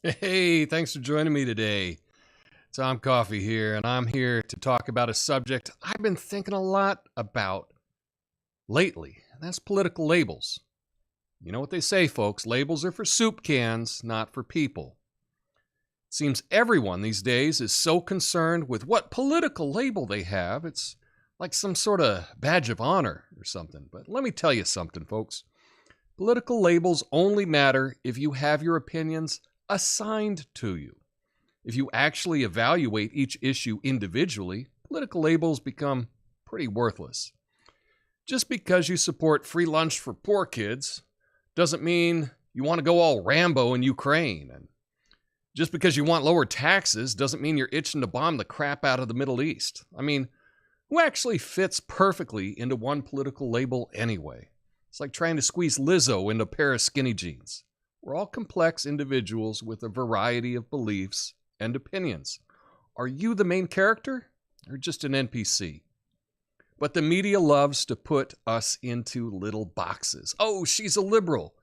Hey, thanks for joining me today. Tom Coffee here, and I'm here to talk about a subject I've been thinking a lot about lately, and that's political labels. You know what they say, folks, labels are for soup cans, not for people. It seems everyone these days is so concerned with what political label they have, it's like some sort of badge of honor or something. But let me tell you something, folks. Political labels only matter if you have your opinions assigned to you. If you actually evaluate each issue individually, political labels become pretty worthless. Just because you support free lunch for poor kids doesn't mean you want to go all Rambo in Ukraine. And just because you want lower taxes doesn't mean you're itching to bomb the crap out of the Middle East. I mean, who actually fits perfectly into one political label anyway? It's like trying to squeeze Lizzo into a pair of skinny jeans. We're all complex individuals with a variety of beliefs and opinions. Are you the main character or just an NPC? But the media loves to put us into little boxes. Oh, she's a liberal.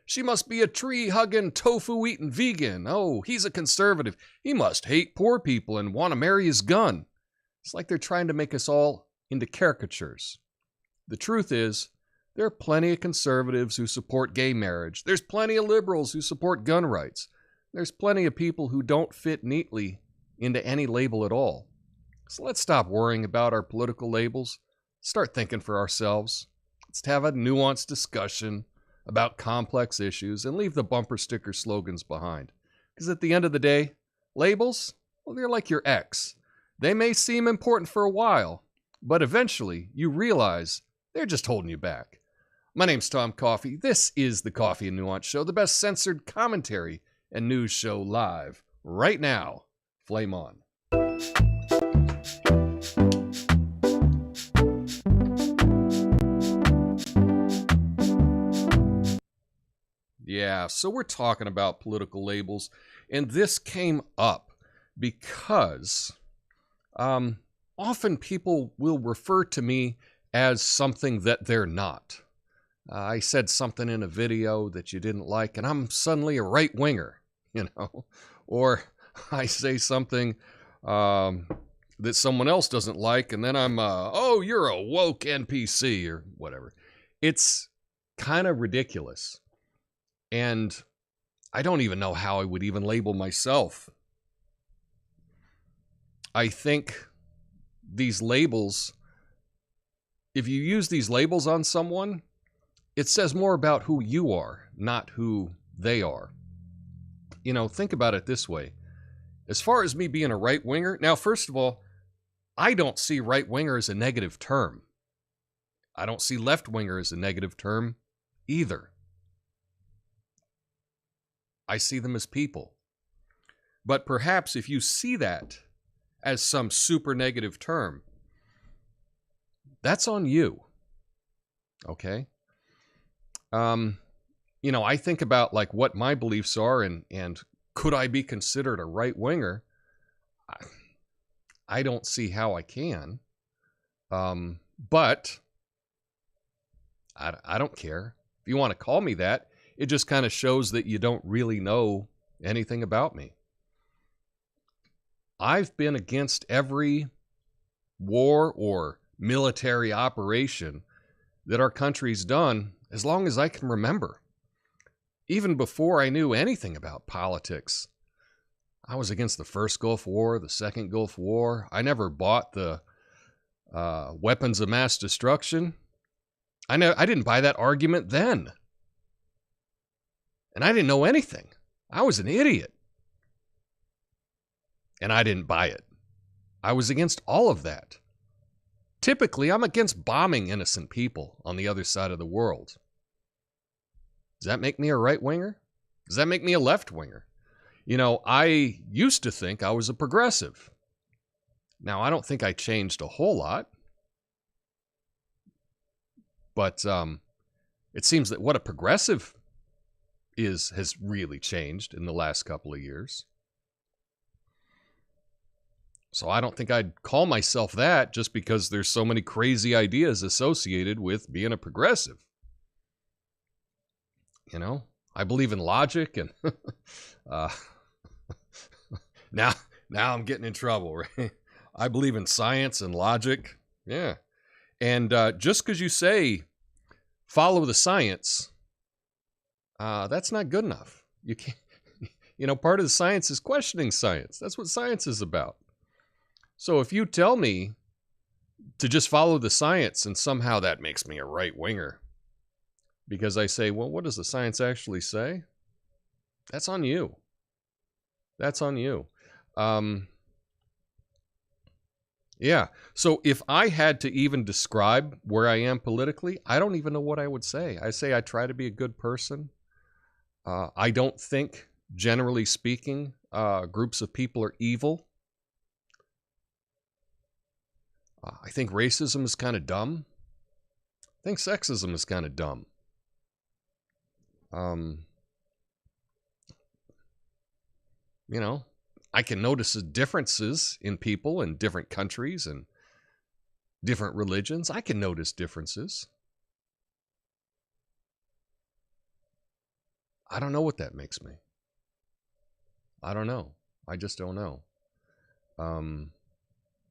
She must be a tree-hugging, tofu-eating vegan. Oh, he's a conservative. He must hate poor people and want to marry his gun. It's like they're trying to make us all into caricatures. The truth is, there are plenty of conservatives who support gay marriage. There's plenty of liberals who support gun rights. There's plenty of people who don't fit neatly into any label at all. So let's stop worrying about our political labels. Start thinking for ourselves. Let's have a nuanced discussion about complex issues and leave the bumper sticker slogans behind. Because at the end of the day, labels, well, they're like your ex. They may seem important for a while, but eventually you realize they're just holding you back. My name's Tom Coffee. This is the Coffee and Nuance Show, the best censored commentary and news show live right now. Flame on. Yeah, so we're talking about political labels, and this came up because often people will refer to me as something that they're not. I said something in a video that you didn't like, and I'm suddenly a right-winger, Or I say something that someone else doesn't like, and then I'm, oh, you're a woke NPC, or whatever. It's kind of ridiculous. And I don't even know how I would even label myself. I think these labels, if you use these labels on someone, it says more about who you are, not who they are. Think about it this way. As far as me being a right-winger, now, first of all, I don't see right-winger as a negative term. I don't see left-winger as a negative term either. I see them as people. But perhaps if you see that as some super negative term, that's on you. Okay? I think about like what my beliefs are and could I be considered a right-winger? I don't see how I can. But I don't care. If you want to call me that, it just kind of shows that you don't really know anything about me. I've been against every war or military operation that our country's done as long as I can remember. Even before I knew anything about politics, I was against the first Gulf War, the second Gulf War. I never bought the weapons of mass destruction. I didn't buy that argument then. And I didn't know anything. I was an idiot. And I didn't buy it. I was against all of that. Typically, I'm against bombing innocent people on the other side of the world. Does that make me a right-winger? Does that make me a left-winger? I used to think I was a progressive. Now, I don't think I changed a whole lot. But it seems that what a progressive has really changed in the last couple of years. So I don't think I'd call myself that just because there's so many crazy ideas associated with being a progressive. You know, I believe in logic, and uh, now I'm getting in trouble, right? I believe in science and logic. Yeah. And just because you say follow the science, that's not good enough. You can't, part of the science is questioning science. That's what science is about. So if you tell me to just follow the science and somehow that makes me a right winger because I say, well, what does the science actually say? That's on you. That's on you. Yeah. So if I had to even describe where I am politically, I don't even know what I would say. I say I try to be a good person. I don't think, generally speaking, groups of people are evil. I think racism is kind of dumb. I think sexism is kind of dumb. I can notice the differences in people in different countries and different religions. I can notice differences. I don't know what that makes me. I don't know. I just don't know.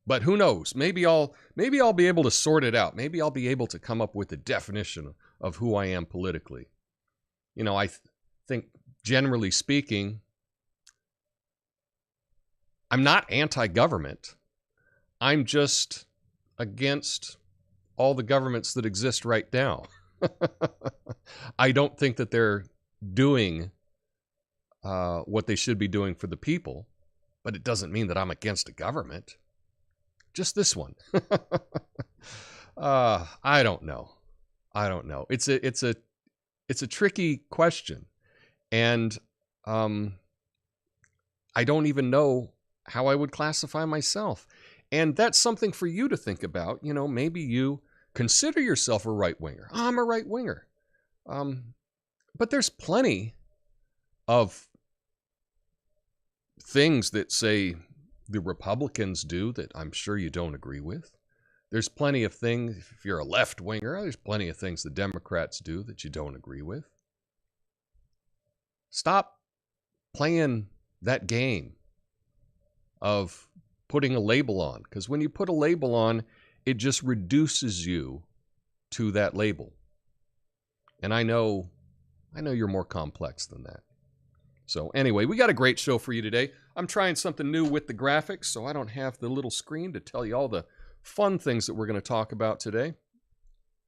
But who knows? Maybe I'll be able to sort it out. Maybe I'll be able to come up with a definition of who I am politically. I think generally speaking, I'm not anti-government. I'm just against all the governments that exist right now. I don't think that they're doing what they should be doing for the people, but it doesn't mean that I'm against a government. Just this one. I don't know. It's a tricky question, and I don't even know how I would classify myself. And that's something for you to think about. Maybe you consider yourself a right-winger. I'm a right-winger. But there's plenty of things that, say, the Republicans do that I'm sure you don't agree with. There's plenty of things, if you're a left-winger, there's plenty of things the Democrats do that you don't agree with. Stop playing that game of putting a label on, because when you put a label on, it just reduces you to that label. And I know you're more complex than that. So anyway, we got a great show for you today. I'm trying something new with the graphics, so I don't have the little screen to tell you all the fun things that we're going to talk about today.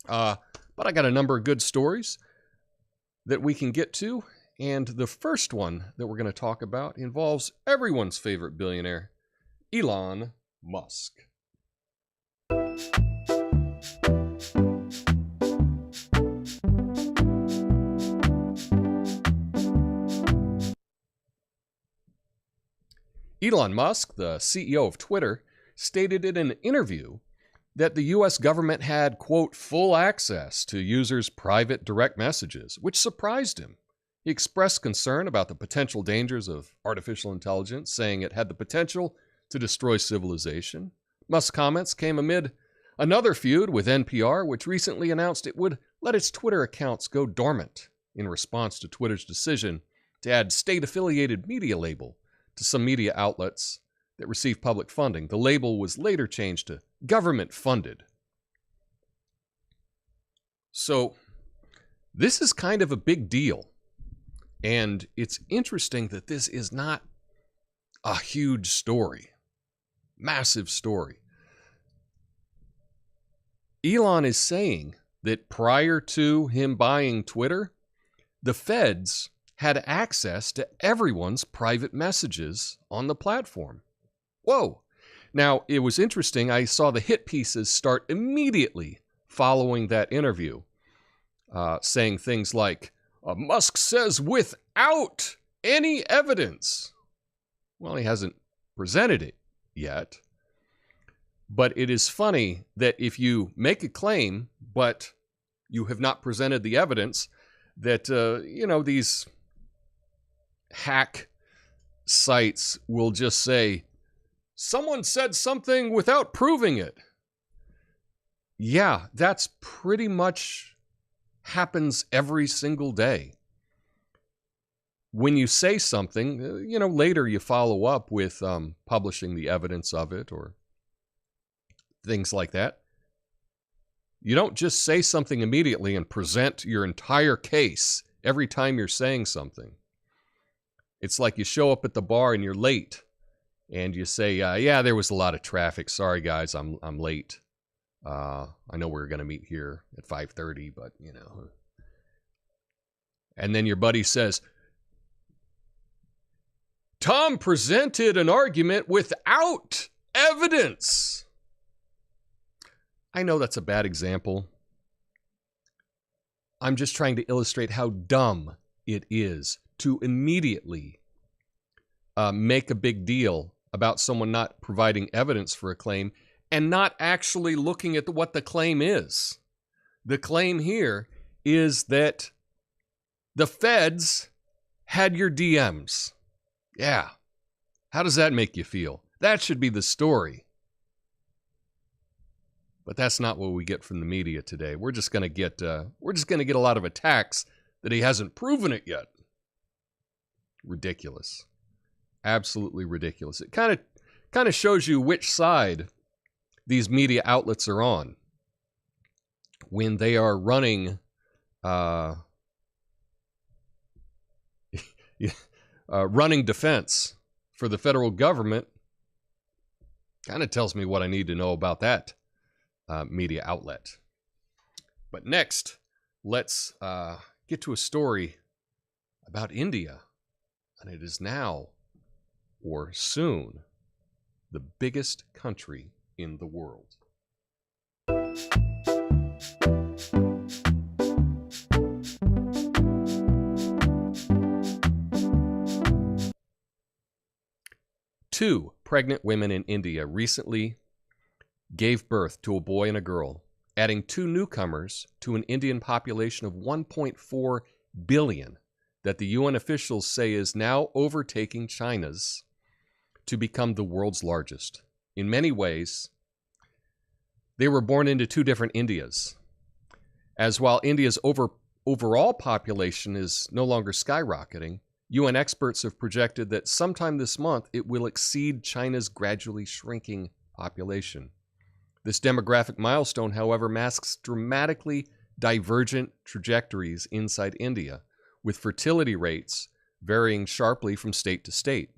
But I got a number of good stories that we can get to. And the first one that we're going to talk about involves everyone's favorite billionaire, Elon Musk. Elon Musk, the CEO of Twitter, stated in an interview that the U.S. government had, quote, full access to users' private direct messages, which surprised him. He expressed concern about the potential dangers of artificial intelligence, saying it had the potential to destroy civilization. Musk's comments came amid another feud with NPR, which recently announced it would let its Twitter accounts go dormant in response to Twitter's decision to add state-affiliated media label to some media outlets that receive public funding. The label was later changed to government-funded. So this is kind of a big deal. And it's interesting that this is not a huge story, massive story. Elon is saying that prior to him buying Twitter, the feds had access to everyone's private messages on the platform. Whoa. Now, it was interesting. I saw the hit pieces start immediately following that interview, saying things like, Musk says without any evidence. Well, he hasn't presented it yet. But it is funny that if you make a claim, but you have not presented the evidence, that, these hack sites will just say, someone said something without proving it. Yeah, that's pretty much happens every single day. When you say something, later you follow up with publishing the evidence of it or things like that. You don't just say something immediately and present your entire case every time you're saying something. It's like you show up at the bar and you're late, and you say, yeah, there was a lot of traffic. Sorry, guys, I'm late. I know we were going to meet here at 5:30, but, And then your buddy says, Tom presented an argument without evidence. I know that's a bad example. I'm just trying to illustrate how dumb it is to immediately make a big deal about someone not providing evidence for a claim and not actually looking at what the claim is. The claim here is that the feds had your DMs. Yeah. How does that make you feel? That should be the story. But that's not what we get from the media today. We're just going to get a lot of attacks that he hasn't proven it yet. Ridiculous. Absolutely ridiculous. It kind of shows you which side these media outlets are on when they are running running defense for the federal government. Kind of tells me what I need to know about that media outlet. But next, let's get to a story about India. And it is now, or soon, the biggest country in the world. Two pregnant women in India recently gave birth to a boy and a girl, adding two newcomers to an Indian population of 1.4 billion that the UN officials say is now overtaking China's to become the world's largest. In many ways, they were born into two different Indias, as while India's overall population is no longer skyrocketing, UN experts have projected that sometime this month it will exceed China's gradually shrinking population. This demographic milestone, however, masks dramatically divergent trajectories inside India, with fertility rates varying sharply from state to state.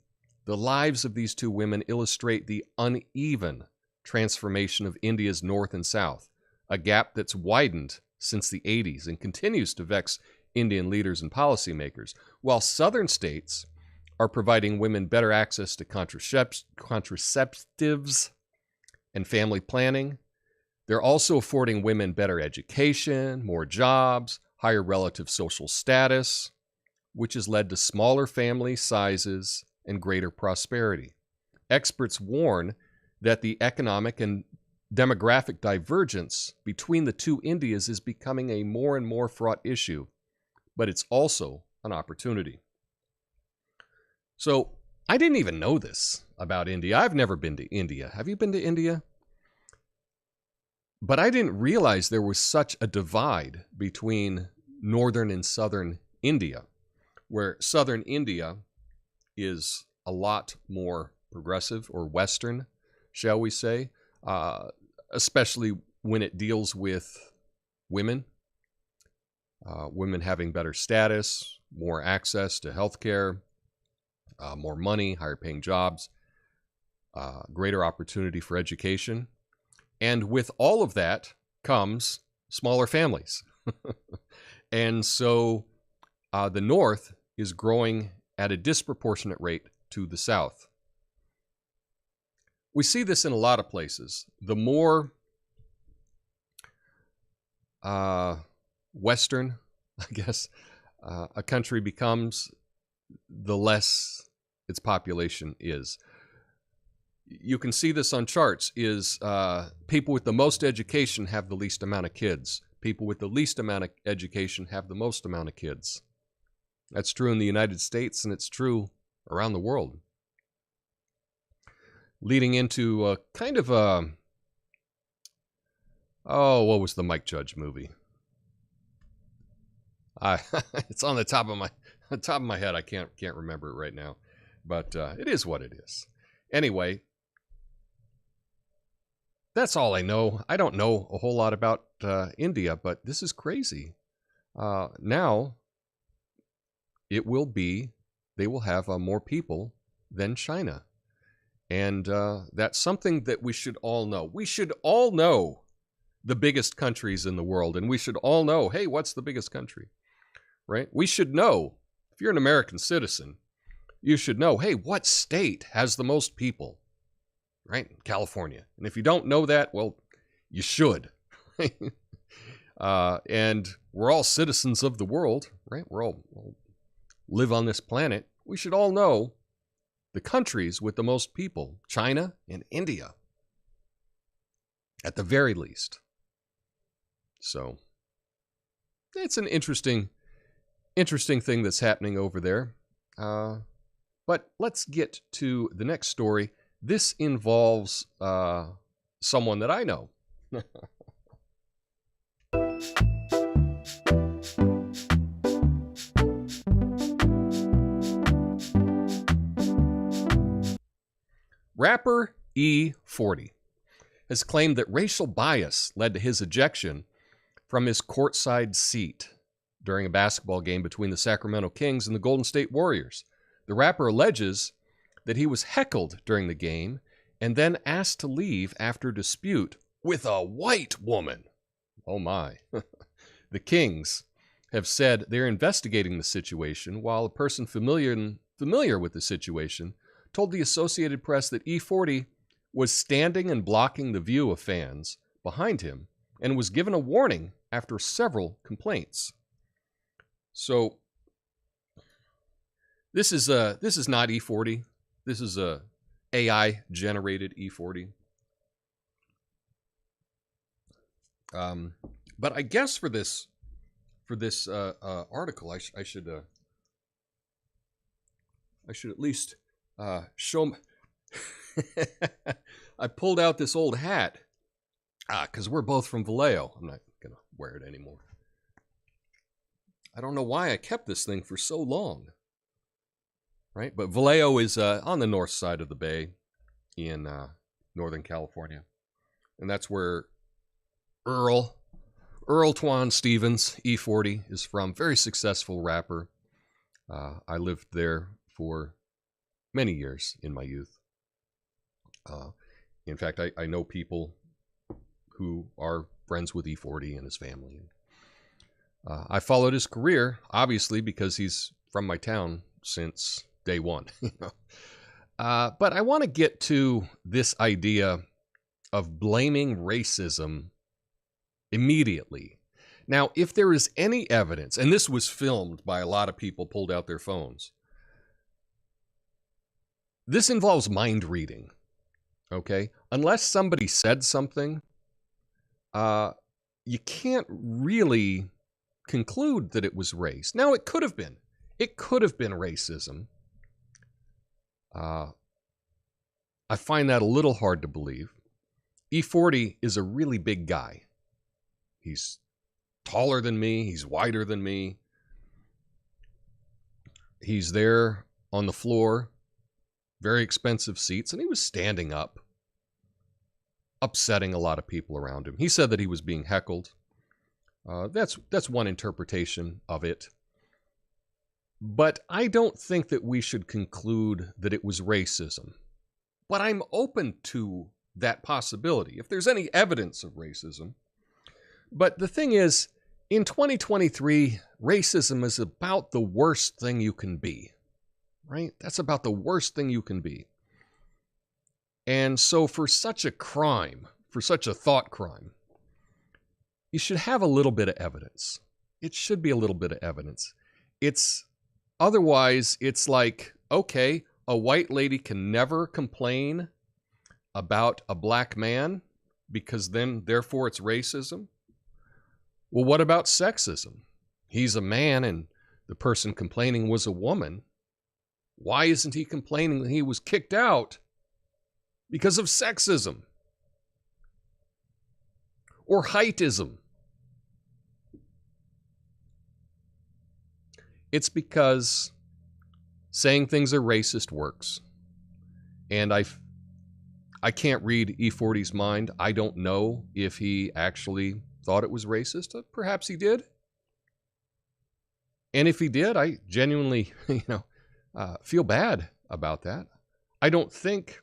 The lives of these two women illustrate the uneven transformation of India's north and south, a gap that's widened since the 80s and continues to vex Indian leaders and policymakers. While southern states are providing women better access to contraceptives and family planning, they're also affording women better education, more jobs, higher relative social status, which has led to smaller family sizes and greater prosperity. Experts warn that the economic and demographic divergence between the two Indias is becoming a more and more fraught issue, but it's also an opportunity. So, I didn't even know this about India. I've never been to India. Have you been to India? But I didn't realize there was such a divide between northern and southern India, where southern India is a lot more progressive or Western, shall we say, especially when it deals with women. Women having better status, more access to healthcare, more money, higher paying jobs, greater opportunity for education. And with all of that comes smaller families. And so the North is growing at a disproportionate rate to the South. We see this in a lot of places. The more Western, I guess, a country becomes, the less its population is. You can see this on charts, is people with the most education have the least amount of kids. People with the least amount of education have the most amount of kids. That's true in the United States, and it's true around the world. leading into a kind of a, oh, what was the Mike Judge movie? It's on the top of my head. I can't remember it right now, but it is what it is. Anyway, that's all I know. I don't know a whole lot about India, but this is crazy. Now, they will have more people than China. And that's something that we should all know. We should all know the biggest countries in the world, and we should all know, hey, what's the biggest country, right? We should know, if you're an American citizen, you should know, hey, what state has the most people, right? California. And if you don't know that, well, you should. And we're all citizens of the world, right? We're all live on this planet. We should all know the countries with the most people, China and India, at the very least. So it's an interesting thing that's happening over there. But let's get to the next story. This involves someone that I know. Rapper E40 has claimed that racial bias led to his ejection from his courtside seat during a basketball game between the Sacramento Kings and the Golden State Warriors. The rapper alleges that he was heckled during the game and then asked to leave after a dispute with a white woman. Oh my. The Kings have said they're investigating the situation, while a person familiar with the situation told the Associated Press that E40 was standing and blocking the view of fans behind him and was given a warning after several complaints. So this is not E40. This is a AI generated E40. But I guess for this article, I should at least show. I pulled out this old hat because we're both from Vallejo. I'm not gonna wear it anymore. I don't know why I kept this thing for so long. Right, but Vallejo is on the north side of the bay in Northern California, and that's where Earl Twan Stevens, E40, is from. Very successful rapper. I lived there for many years in my youth. In fact, I know people who are friends with E40 and his family. I followed his career, obviously, because he's from my town since day one. But I want to get to this idea of blaming racism immediately. Now, if there is any evidence, and this was filmed by a lot of people, pulled out their phones, this involves mind reading, okay? Unless somebody said something, you can't really conclude that it was race. Now, it could have been. It could have been racism. I find that a little hard to believe. E40 is a really big guy. He's taller than me. He's wider than me. He's there on the floor, very expensive seats, and he was standing up, upsetting a lot of people around him. He said that he was being heckled. That's one interpretation of it. But I don't think that we should conclude that it was racism. But I'm open to that possibility, if there's any evidence of racism. But the thing is, in 2023, racism is about the worst thing you can be, right? That's about the worst thing you can be. And so for such a crime, for such a thought crime, you should have a little bit of evidence. It should be a little bit of evidence. Otherwise, it's like, okay, a white lady can never complain about a black man because therefore it's racism. Well, what about sexism? He's a man and the person complaining was a woman. Why isn't he complaining that he was kicked out because of sexism or heightism. It's because saying things are racist works. And I can't read E40's mind. I don't know if he actually thought it was racist. Perhaps he did. And if he did, I genuinely, feel bad about that. I don't think,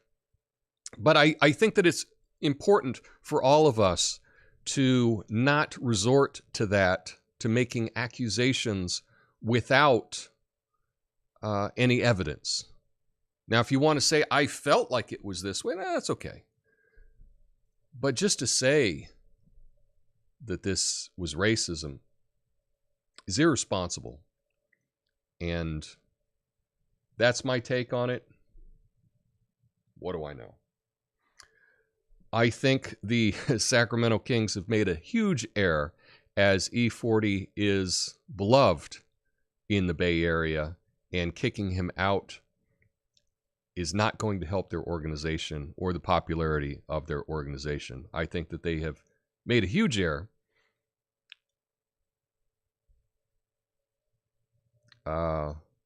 but I think that it's important for all of us to not resort to that, to making accusations without any evidence. Now, if you want to say, I felt like it was this way, that's okay. But just to say that this was racism is irresponsible. And that's my take on it. What do I know? I think the Sacramento Kings have made a huge error, as E40 is beloved in the Bay Area, and kicking him out is not going to help their organization or the popularity of their organization. I think that they have made a huge error.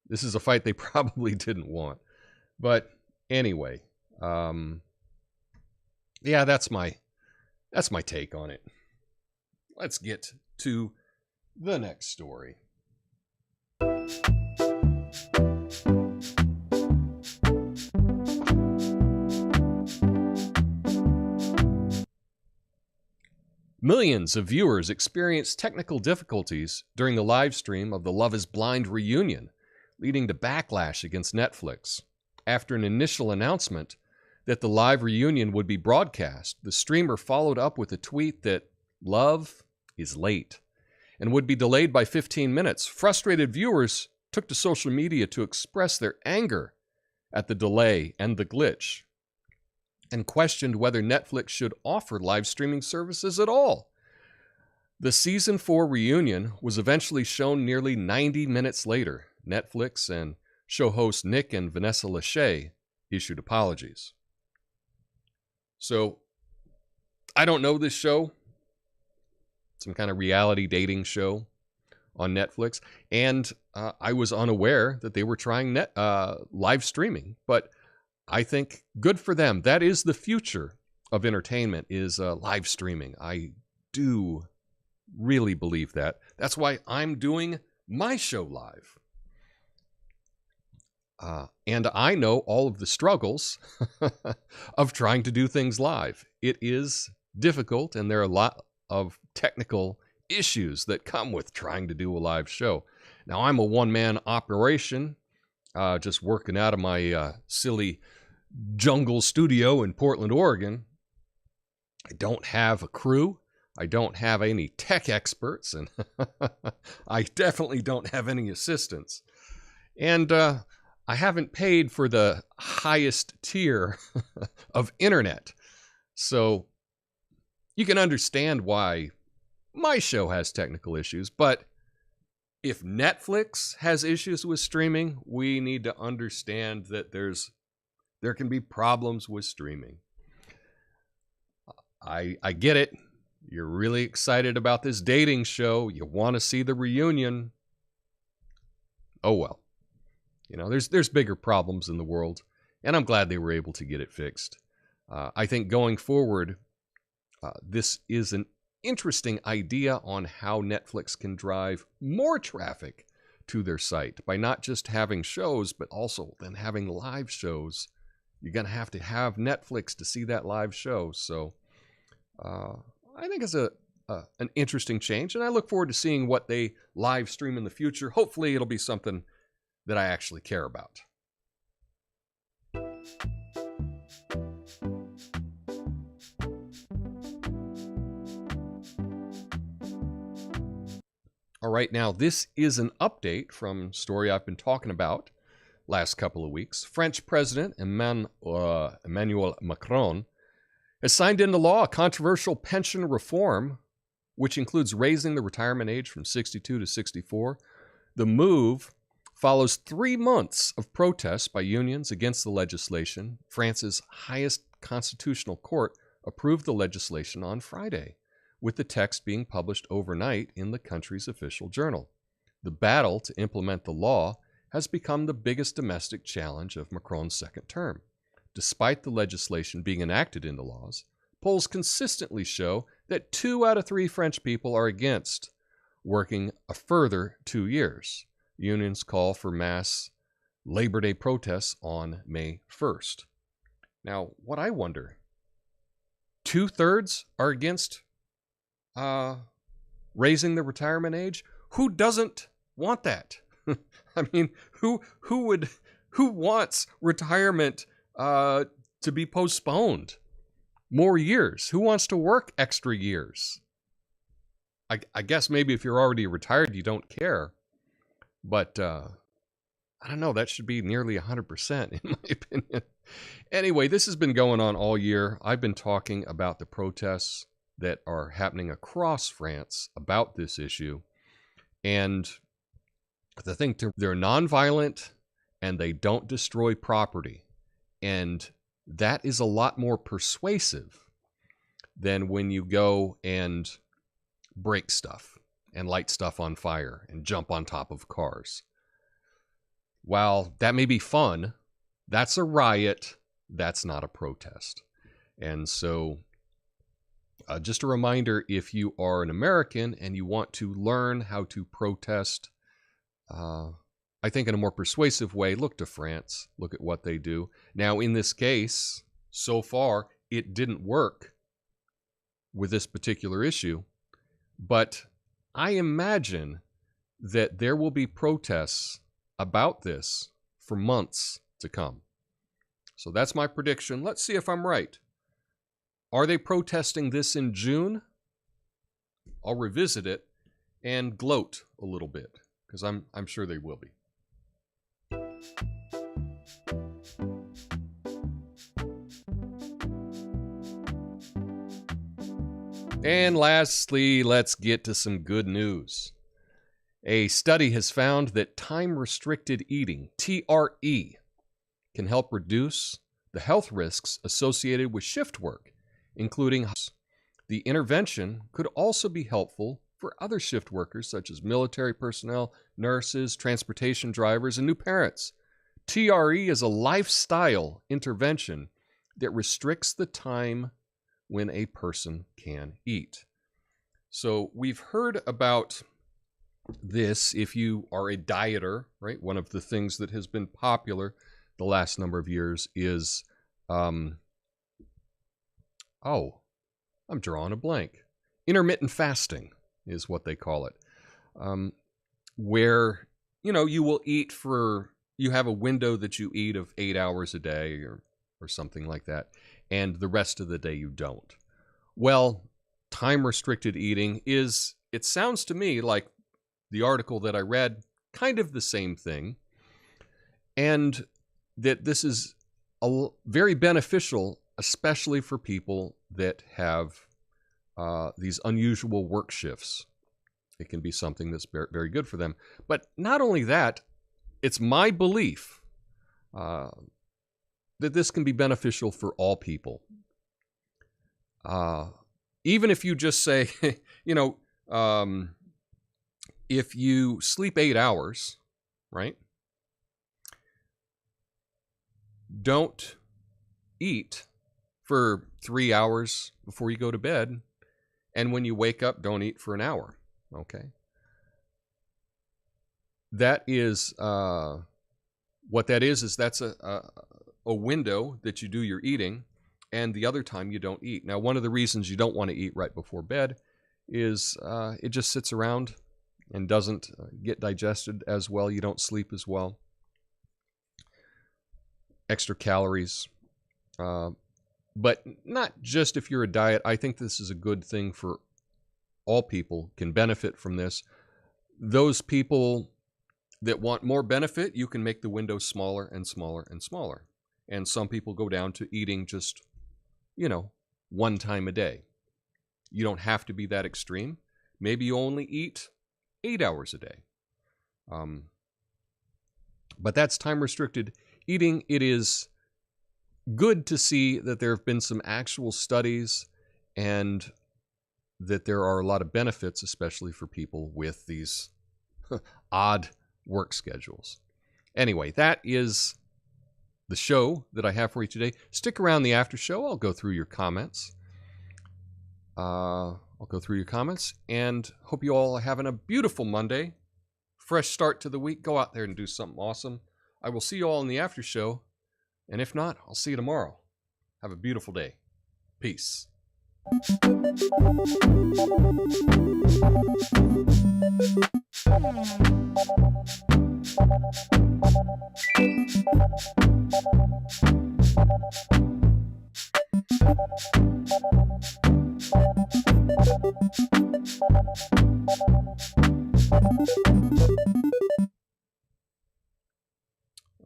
This is a fight they probably didn't want. But anyway, yeah, that's my take on it. Let's get to the next story. Millions of viewers experienced technical difficulties during the live stream of the Love is Blind reunion, leading to backlash against Netflix. After an initial announcement that the live reunion would be broadcast, the streamer followed up with a tweet that Love is late and would be delayed by 15 minutes. Frustrated viewers took to social media to express their anger at the delay and the glitch, and questioned whether Netflix should offer live streaming services at all. The Season 4 reunion was eventually shown nearly 90 minutes later. Netflix and show hosts Nick and Vanessa Lachey issued apologies. So, I don't know this show. Some kind of reality dating show on Netflix. And I was unaware that they were trying live streaming. But I think good for them. That is the future of entertainment, is live streaming. I do really believe that. That's why I'm doing my show live. And I know all of the struggles of trying to do things live. It is difficult, and there are a lot of technical issues that come with trying to do a live show. Now, I'm a one-man operation, just working out of my silly jungle studio in Portland, Oregon. I don't have a crew. I don't have any tech experts, and I definitely don't have any assistants. And I haven't paid for the highest tier of internet. So you can understand why my show has technical issues. But if Netflix has issues with streaming, we need to understand that there can be problems with streaming. I get it. You're really excited about this dating show. You want to see the reunion. Oh well. You know, there's bigger problems in the world, and I'm glad they were able to get it fixed. I think going forward, this is an interesting idea on how Netflix can drive more traffic to their site by not just having shows, but also then having live shows. You're going to have Netflix to see that live show. So I think it's an interesting change, and I look forward to seeing what they live stream in the future. Hopefully it'll be something that I actually care about. All right, now this is an update from a story I've been talking about last couple of weeks. French President Emmanuel Macron has signed into law a controversial pension reform, which includes raising the retirement age from 62 to 64. The move follows 3 months of protests by unions against the legislation, France's highest Constitutional Court approved the legislation on Friday, with the text being published overnight in the country's official journal. The battle to implement the law has become the biggest domestic challenge of Macron's second term. Despite the legislation being enacted into laws, polls consistently show that 2 out of 3 French people are against working a further 2 years. Unions call for mass Labor Day protests on May 1st. Now, what I wonder, 2/3 are against raising the retirement age? Who doesn't want that? I mean, who wants retirement to be postponed more years? Who wants to work extra years? I guess maybe if you're already retired, you don't care. But I don't know, that should be nearly 100% in my opinion. Anyway, this has been going on all year. I've been talking about the protests that are happening across France about this issue. And the thing, they're nonviolent and they don't destroy property. And that is a lot more persuasive than when you go and break stuff and light stuff on fire and jump on top of cars. While that may be fun, that's a riot. That's not a protest. And so just a reminder, if you are an American and you want to learn how to protest, I think in a more persuasive way, look to France. Look at what they do. Now, in this case, so far, it didn't work with this particular issue. But I imagine that there will be protests about this for months to come. So that's my prediction. Let's see if I'm right. Are they protesting this in June? I'll revisit it and gloat a little bit, because I'm sure they will be. And lastly, let's get to some good news. A study has found that time-restricted eating, TRE, can help reduce the health risks associated with shift work, including the intervention could also be helpful for other shift workers such as military personnel, nurses, transportation drivers, and new parents. TRE is a lifestyle intervention that restricts the time when a person can eat. So we've heard about this if you are a dieter, right? One of the things that has been popular the last number of years is, I'm drawing a blank. Intermittent fasting is what they call it. Where, you will eat you have a window that you eat of 8 hours a day or something like that, and the rest of the day you don't. Well, time-restricted eating is, it sounds to me like the article that I read, kind of the same thing, and that this is very beneficial, especially for people that have these unusual work shifts. It can be something that's very, very good for them. But not only that, it's my belief that this can be beneficial for all people. Even if you just say, if you sleep 8 hours, right? Don't eat for 3 hours before you go to bed. And when you wake up, don't eat for an hour. Okay? That is, what that is that's a window that you do your eating, and the other time you don't eat. Now, one of the reasons you don't want to eat right before bed is it just sits around and doesn't get digested as well. You don't sleep as well. Extra calories. But not just if you're a diet. I think this is a good thing for all people, can benefit from this. Those people that want more benefit, you can make the window smaller and smaller and smaller. And some people go down to eating just, one time a day. You don't have to be that extreme. Maybe you only eat 8 hours a day. But that's time-restricted eating. It is good to see that there have been some actual studies and that there are a lot of benefits, especially for people with these odd work schedules. Anyway, that is the show that I have for you today. Stick around the after show. I'll go through your comments. And hope you all are having a beautiful Monday. Fresh start to the week. Go out there and do something awesome. I will see you all in the after show. And if not, I'll see you tomorrow. Have a beautiful day. Peace.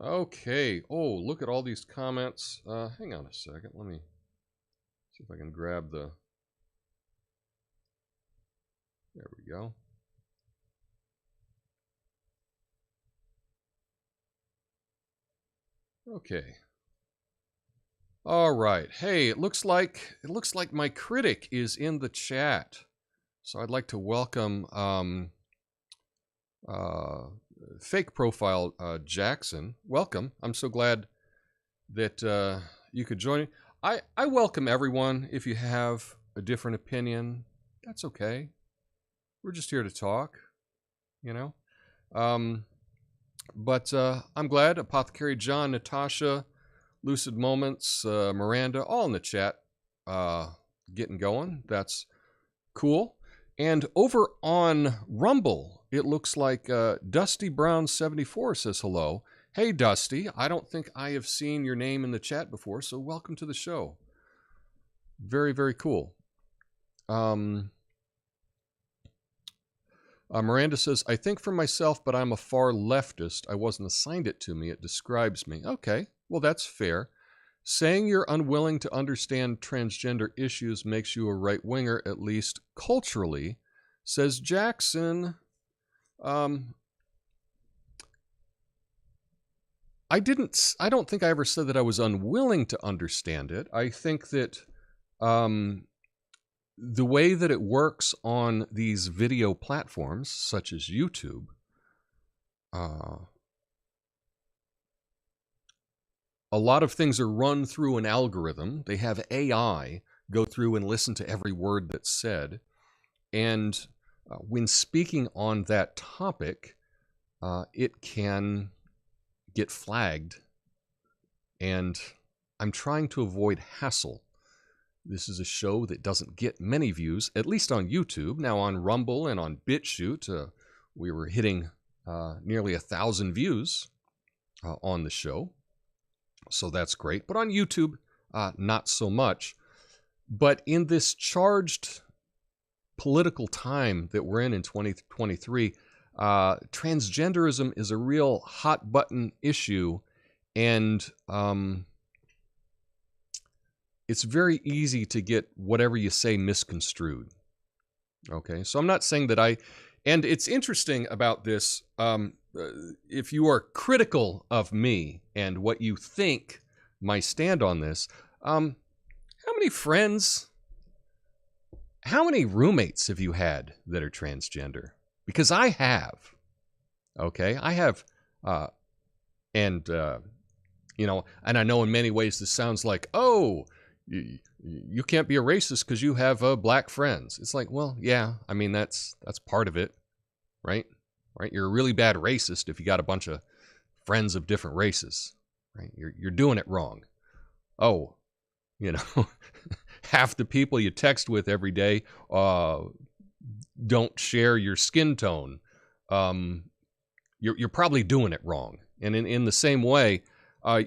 Okay. Oh, look at all these comments. Hang on a second. Let me see if I can grab the... There we go. Okay. All right. Hey, it looks like my critic is in the chat. So I'd like to welcome fake profile Jackson. Welcome. I'm so glad that you could join me. I welcome everyone. If you have a different opinion, that's okay. We're just here to talk, you know. But I'm glad Apothecary John, Natasha, Lucid Moments, Miranda, all in the chat getting going. That's cool. And over on Rumble, it looks like Dusty Brown 74 says hello. Hey, Dusty. I don't think I have seen your name in the chat before, so welcome to the show. Very, very cool. Miranda says, I think for myself, but I'm a far leftist. I wasn't assigned it to me. It describes me. Okay, well, that's fair. Saying you're unwilling to understand transgender issues makes you a right-winger, at least culturally, says Jackson. I don't think I ever said that I was unwilling to understand it. I think that the way that it works on these video platforms, such as YouTube, a lot of things are run through an algorithm. They have AI go through and listen to every word that's said. And when speaking on that topic, it can get flagged. And I'm trying to avoid hassle. This is a show that doesn't get many views, at least on YouTube. Now on Rumble and on BitChute, we were hitting nearly 1,000 views on the show. So that's great. But on YouTube, not so much. But in this charged political time that we're in 2023, transgenderism is a real hot button issue. And it's very easy to get whatever you say misconstrued. Okay, so I'm not saying that and it's interesting about this, if you are critical of me and what you think my stand on this, how many friends, how many roommates have you had that are transgender? Because I have, okay, I have, you know, and I know in many ways this sounds like, oh, you can't be a racist because you have black friends. It's like, well, yeah, I mean, that's part of it, right? Right? You're a really bad racist if you got a bunch of friends of different races, right? You're doing it wrong. Oh, you know, half the people you text with every day don't share your skin tone. You're probably doing it wrong. And in the same way,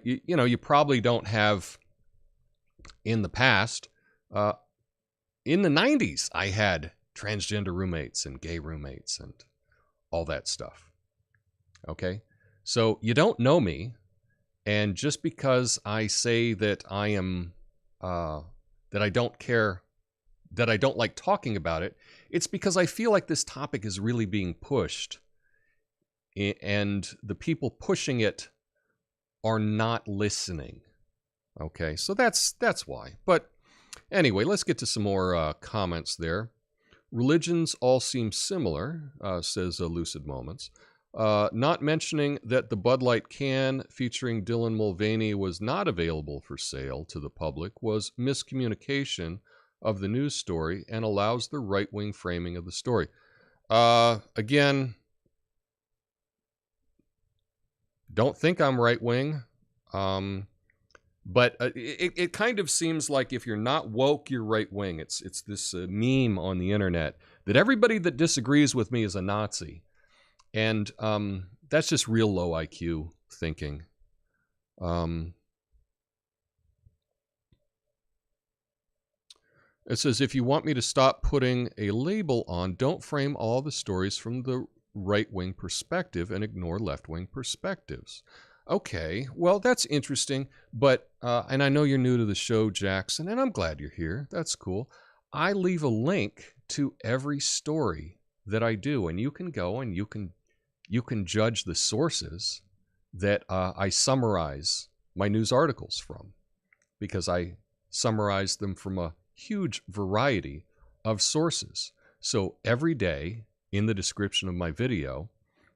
you know, you probably don't have. In the past, in the 90s, I had transgender roommates and gay roommates and all that stuff. Okay? So you don't know me, and just because I say that I am, that I don't care, that I don't like talking about it, it's because I feel like this topic is really being pushed, and the people pushing it are not listening. Okay, so that's why. But anyway, let's get to some more comments there. Religions all seem similar, says Lucid Moments. Not mentioning that the Bud Light can featuring Dylan Mulvaney was not available for sale to the public was miscommunication of the news story and allows the right-wing framing of the story. Again, don't think I'm right-wing. But it kind of seems like if you're not woke, you're right-wing. It's this meme on the internet that everybody that disagrees with me is a Nazi. And that's just real low IQ thinking. It says, if you want me to stop putting a label on, don't frame all the stories from the right-wing perspective and ignore left-wing perspectives. Okay, well, that's interesting, but, and I know you're new to the show, Jackson, and I'm glad you're here. That's cool. I leave a link to every story that I do, and you can go and you can judge the sources that I summarize my news articles from, because I summarize them from a huge variety of sources. So every day in the description of my video,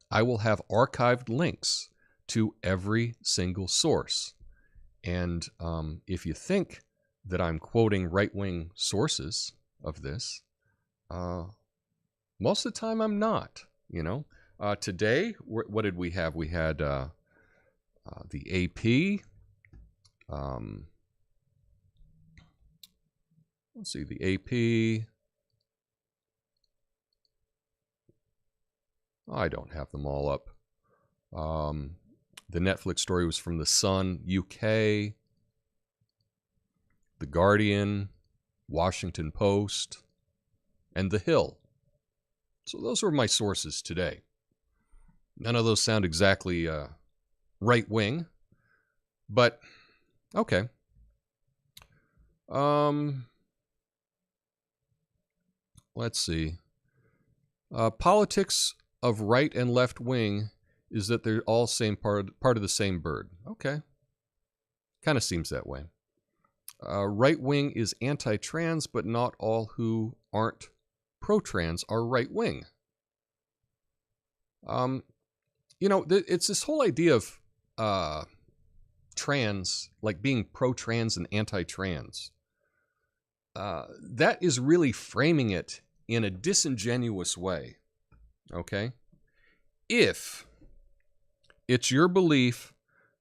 I will have archived links to every single source. And if you think that I'm quoting right-wing sources of this, most of the time I'm not, you know. Today, what did we have? We had the AP. Let's see, the AP. I don't have them all up. The Netflix story was from The Sun, UK, The Guardian, Washington Post, and The Hill. So those were my sources today. None of those sound exactly right-wing, but okay. Let's see. Politics of right and left wing is that they're all same part of the same bird. Okay. Kind of seems that way. Right wing is anti-trans, but not all who aren't pro-trans are right wing. You know, it's this whole idea of trans, like being pro-trans and anti-trans. That is really framing it in a disingenuous way. Okay? If it's your belief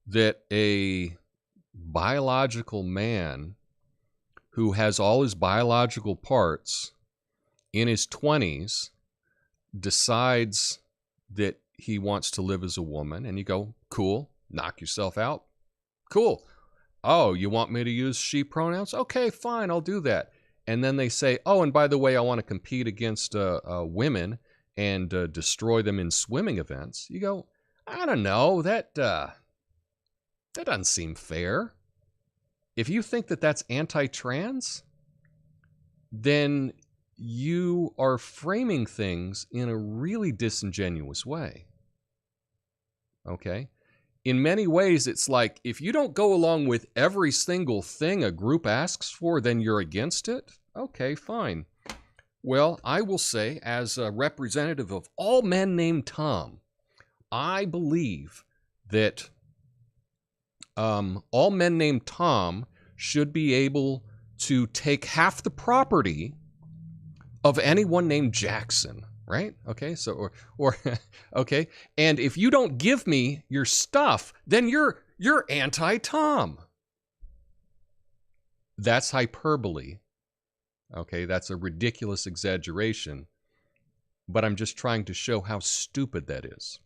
that a biological man who has all his biological parts in his 20s decides that he wants to live as a woman, and you go, cool, knock yourself out. Cool. Oh, you want me to use she pronouns? Okay, fine, I'll do that. And then they say, oh, and by the way, I want to compete against women and destroy them in swimming events. You go, I don't know, that doesn't seem fair. If you think that that's anti-trans, then you are framing things in a really disingenuous way. Okay? In many ways, it's like, if you don't go along with every single thing a group asks for, then you're against it? Okay, fine. Well, I will say, as a representative of all men named Tom, I believe that all men named Tom should be able to take half the property of anyone named Jackson, right? Okay, so or okay, and if you don't give me your stuff, then you're anti-Tom. That's hyperbole. Okay, that's a ridiculous exaggeration, but I'm just trying to show how stupid that is.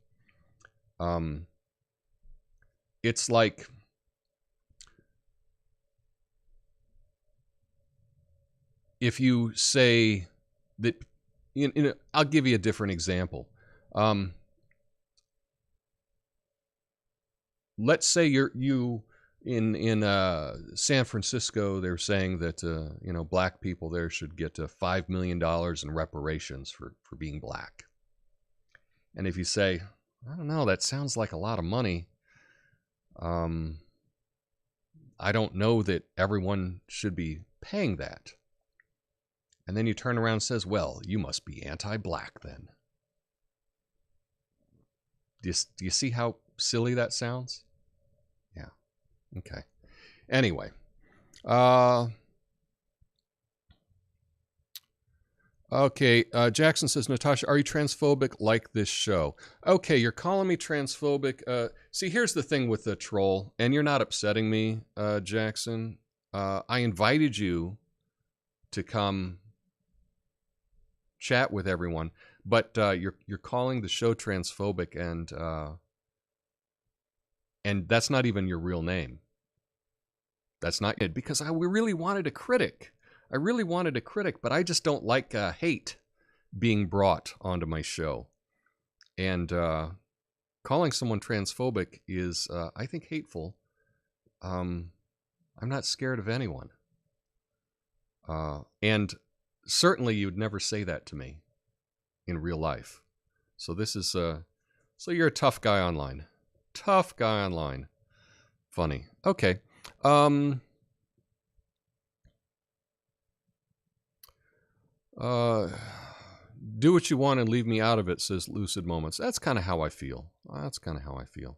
It's like if you say that, I'll give you a different example. Let's say you in San Francisco, they're saying that black people there should get $5 million in reparations for being black. And if you say, I don't know, that sounds like a lot of money. I don't know that everyone should be paying that. And then you turn around and says, well, you must be anti-black then. Do you see how silly that sounds? Yeah. Okay. Anyway. Okay, Jackson says, Natasha, are you transphobic like this show? Okay, you're calling me transphobic. See, here's the thing with the troll, and you're not upsetting me, Jackson. I invited you to come chat with everyone, but you're calling the show transphobic, and that's not even your real name. That's not it, because we really wanted a critic. I really wanted a critic, but I just don't like hate being brought onto my show. And calling someone transphobic is, I think, hateful. I'm not scared of anyone. And certainly you'd never say that to me in real life. So this is, so you're a tough guy online. Tough guy online. Funny. Okay. Do what you want and leave me out of it, says Lucid Moments. That's kind of how I feel. That's kind of how I feel.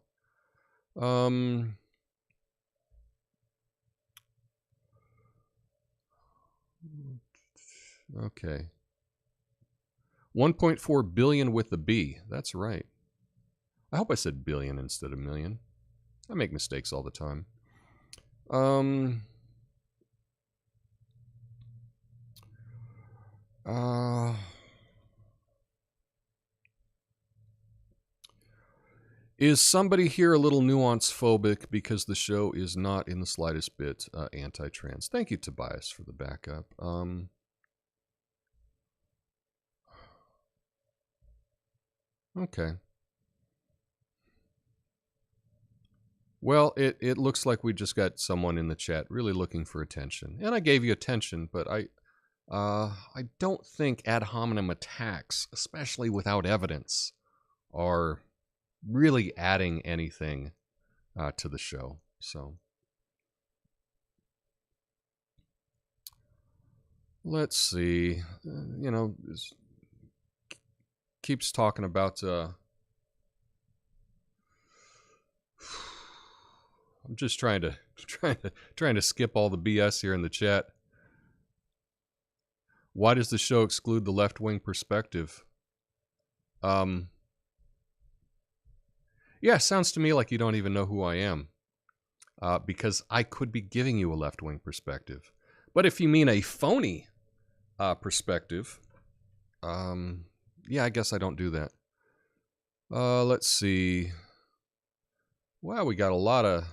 Okay. 1.4 billion with the B. That's right. I hope I said billion instead of million. I make mistakes all the time. Is somebody here a little nuance phobic because the show is not in the slightest bit anti-trans? Thank you, Tobias, for the backup. Okay. Well, it looks like we just got someone in the chat really looking for attention. And I gave you attention, but I don't think ad hominem attacks, especially without evidence, are really adding anything to the show. So let's see. You know, keeps talking about. I'm just trying to skip all the BS here in the chat. Why does the show exclude the left-wing perspective? Yeah, sounds to me like you don't even know who I am. Because I could be giving you a left-wing perspective. But if you mean a phony perspective, yeah, I guess I don't do that. Let's see. Wow, we got a lot of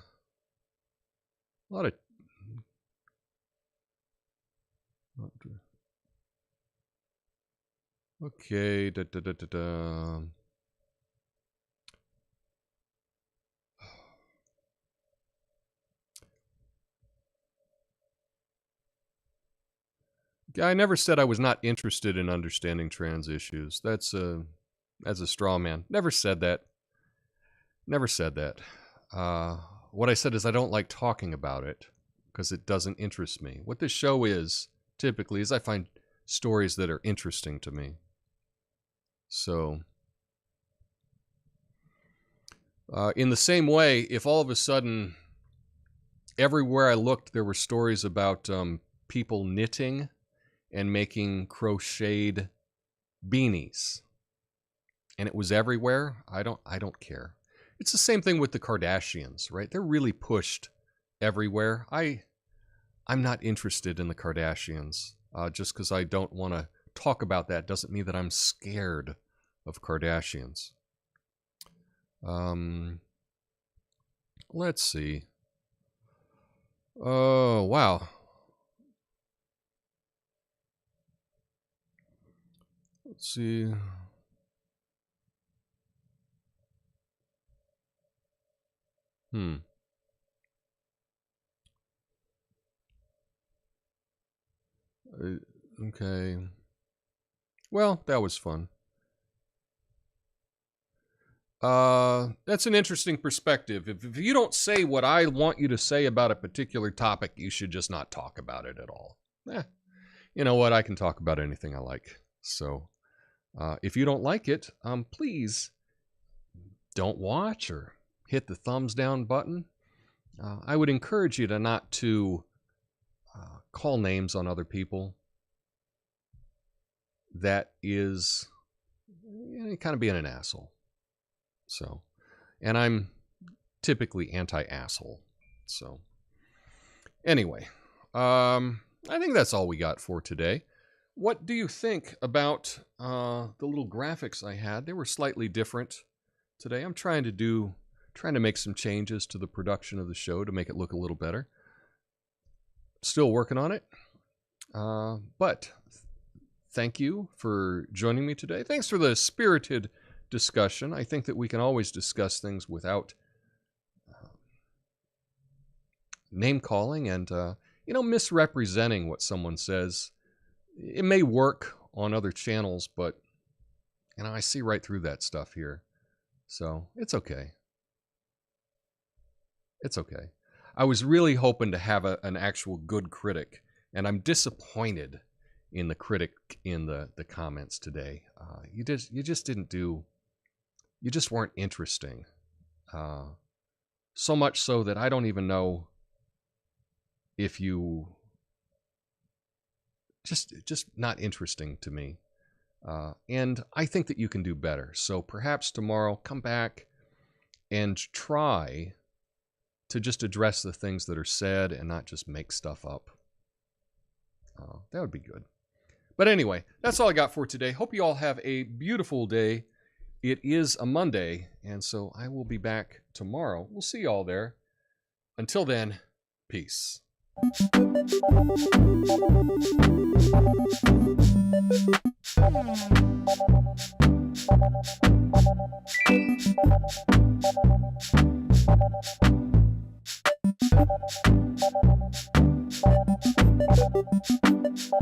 okay. I never said I was not interested in understanding trans issues. That's a straw man. Never said that. Never said that. What I said is I don't like talking about it because it doesn't interest me. What this show is, typically, is I find stories that are interesting to me. So, in the same way, if all of a sudden, everywhere I looked, there were stories about people knitting and making crocheted beanies, and it was everywhere, I don't care. It's the same thing with the Kardashians, right? They're really pushed everywhere. I'm not interested in the Kardashians. Just because I don't want to talk about that doesn't mean that I'm scared of Kardashians. Let's see. Oh, wow. Let's see. Okay. Well, that was fun. That's an interesting perspective. If you don't say what I want you to say about a particular topic, you should just not talk about it at all. You know what? I can talk about anything I like. So if you don't like it, please don't watch or hit the thumbs down button. I would encourage you to not to call names on other people. That is kind of being an asshole. So, and I'm typically anti-asshole. So, anyway, I think that's all we got for today. What do you think about the little graphics I had? They were slightly different today. I'm trying to make some changes to the production of the show to make it look a little better. Still working on it. But thank you for joining me today. Thanks for the spirited discussion. I think that we can always discuss things without name calling and misrepresenting what someone says. It may work on other channels, but I see right through that stuff here. So it's okay. It's okay. I was really hoping to have an actual good critic, and I'm disappointed in the critic in the comments today. You just didn't do. You just weren't interesting. So much so that I don't even know if you just not interesting to me. And I think that you can do better. So perhaps tomorrow, come back and try to just address the things that are said and not just make stuff up. That would be good. But anyway, that's all I got for today. Hope you all have a beautiful day. It is a Monday, and so I will be back tomorrow. We'll see you all there. Until then, peace.